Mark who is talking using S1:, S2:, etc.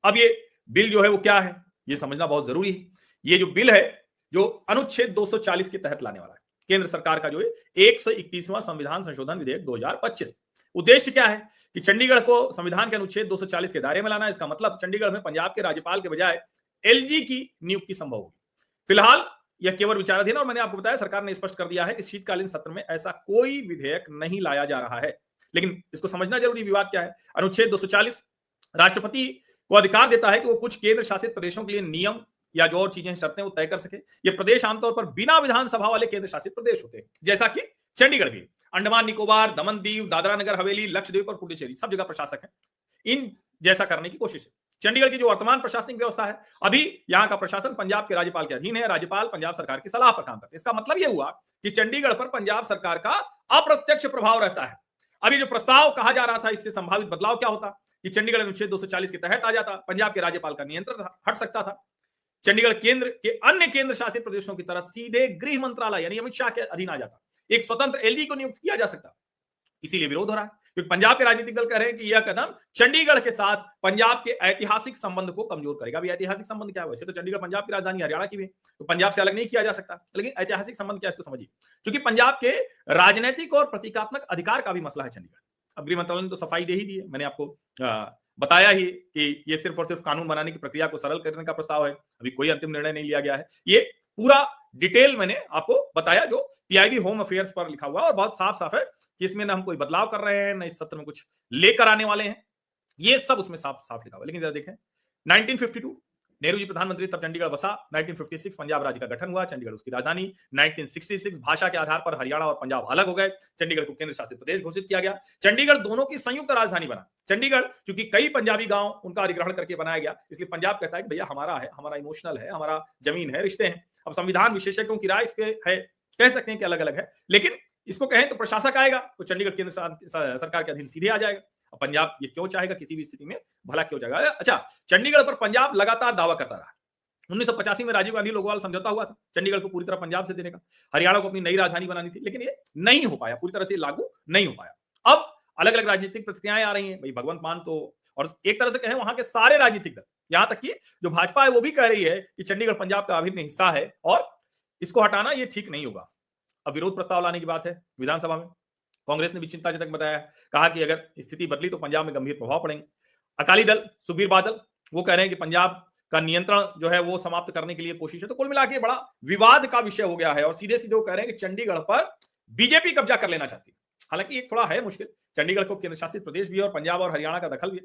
S1: अब ये बिल जो है वो क्या है, ये समझना बहुत जरूरी है। ये जो बिल है, जो अनुच्छेद 240 के तहत लाने वाला है केंद्र सरकार का, जो है 121वां संविधान संशोधन विधेयक 2025। उद्देश्य क्या है कि चंडीगढ़ को संविधान के अनुच्छेद 240 के दायरे में लाना। इसका मतलब चंडीगढ़ में पंजाब के राज्यपाल के बजाय एलजी की नियुक्ति संभव होगी। फिलहाल यह केवल विचाराधीन, और मैंने आपको बताया सरकार ने स्पष्ट कर दिया है कि शीतकालीन सत्र में ऐसा कोई विधेयक नहीं लाया जा रहा है। लेकिन इसको समझना जरूरी, विवाद क्या है। अनुच्छेद 240 राष्ट्रपति को अधिकार देता है कि वो कुछ केंद्र शासित प्रदेशों के लिए नियम या जो और चीजें शर्तें वो तय कर सके। ये प्रदेश आमतौर पर बिना विधानसभा वाले केंद्र शासित प्रदेश होते हैं, जैसा कि चंडीगढ़ भी। अंडमान निकोबार, दमन दीव, दादरा नगर हवेली, लक्षद्वीप और पुडुचेरी सब जगह प्रशासक है। इन जैसा करने की कोशिश है। चंडीगढ़ की जो वर्तमान प्रशासनिक व्यवस्था है, अभी यहां का प्रशासन पंजाब के राज्यपाल के अधीन है। राज्यपाल पंजाब सरकार की सलाह पर काम करते हैं। इसका मतलब यह हुआ कि चंडीगढ़ पर पंजाब सरकार का अप्रत्यक्ष प्रभाव रहता है। अभी जो प्रस्ताव कहा जा रहा था, इससे संभावित बदलाव क्या होता कि चंडीगढ़ अनुच्छेद 240 के तहत आ जाता, पंजाब के राज्यपाल का नियंत्रण हट सकता था। चंडीगढ़ केंद्र के अन्य केंद्र शासित प्रदेशों की तरह सीधे गृह मंत्रालय यानी अमित शाह के अधीन आ जाता। एक स्वतंत्र एलजी को नियुक्त किया जा सकता। इसीलिए विरोध हो रहा है, क्योंकि पंजाब के राजनीतिक दल कह रहे हैं कि यह कदम चंडीगढ़ के साथ पंजाब के ऐतिहासिक संबंध को कमजोर करेगा। अभी ऐतिहासिक संबंध क्या है? वैसे तो चंडीगढ़ पंजाब की राजधानी, हरियाणा की भी, तो पंजाब से अलग नहीं किया जा सकता, लेकिन ऐतिहासिक संबंध क्या है इसको समझिए। क्योंकि पंजाब के राजनीतिक और प्रतीकात्मक अधिकार का भी मसला है चंडीगढ़। अब गृह मंत्रालय ने तो सफाई दे ही दी है, मैंने आपको बताया ही कि ये सिर्फ और सिर्फ कानून बनाने की प्रक्रिया को सरल करने का प्रस्ताव है। अभी कोई अंतिम निर्णय नहीं लिया गया है। ये पूरा डिटेल मैंने आपको बताया, जो पीआईबी होम अफेयर्स पर लिखा हुआ है, और बहुत साफ साफ है कि इसमें ना हम कोई बदलाव कर रहे हैं, ना इस सत्र में कुछ लेकर आने वाले हैं। ये सब उसमें साफ साफ लिखा हुआ है। लेकिन जरा देखें, 1952 नेहरू जी प्रधानमंत्री, तब चंडीगढ़ बसा। 1956 पंजाब राज्य का गठन हुआ, चंडीगढ़ उसकी राजधानी। 1966 भाषा के आधार पर हरियाणा और पंजाब अलग हो गए, चंडीगढ़ को केंद्र शासित प्रदेश घोषित किया गया। चंडीगढ़ दोनों की संयुक्त राजधानी बना। चंडीगढ़ क्योंकि कई पंजाबी गांव उनका अधिग्रहण करके बनाया गया, इसलिए पंजाब कहता है कि भैया हमारा है, हमारा इमोशनल है, हमारा जमीन है, रिश्ते हैं। अब संविधान विशेषज्ञों की राय इस पे है, कह सकते हैं कि अलग अलग है, लेकिन इसको कहें तो प्रशासक आएगा तो चंडीगढ़ केंद्र सरकार के अधीन सीधे आ जाएगा। पंजाब ये क्यों चाहेगा किसी भी स्थिति में, भला क्यों जाएगा? अच्छा, चंडीगढ़ पर पंजाब लगातार दावा करता रहा। 1985 में राजीव गांधी लोकवाल समझौता हुआ था चंडीगढ़ को पूरी तरह पंजाब से देने का। हरियाणा को अपनी नई राजधानी बनानी थी, लेकिन ये नहीं हो पाया, पूरी तरह से लागू नहीं हो पाया। अब अलग अलग राजनीतिक प्रतिक्रियाएं आ रही हैं। भाई भगवंत मान तो, और एक तरह से कहें वहां के सारे राजनीतिक दल, यहां तक कि जो भाजपा है वो भी कह रही है कि चंडीगढ़ पंजाब का अभिन्न हिस्सा है और इसको हटाना ये ठीक नहीं होगा। अब विरोध प्रस्ताव लाने की बात है विधानसभा में। कांग्रेस ने भी चिंताजनक बताया, कहा कि अगर स्थिति बदली तो पंजाब में गंभीर प्रभाव पड़ेंगे। अकाली दल सुखबीर बादल वो कह रहे हैं कि पंजाब का नियंत्रण जो है वो समाप्त करने के लिए कोशिश है। तो कुल मिला के बड़ा विवाद का विषय हो गया है, और सीधे सीधे वो कह रहे हैं कि चंडीगढ़ पर बीजेपी कब्जा कर लेना चाहती है। हालांकि एक थोड़ा है मुश्किल, चंडीगढ़ को केंद्र शासित प्रदेश भी है और पंजाब और हरियाणा का दखल भी है।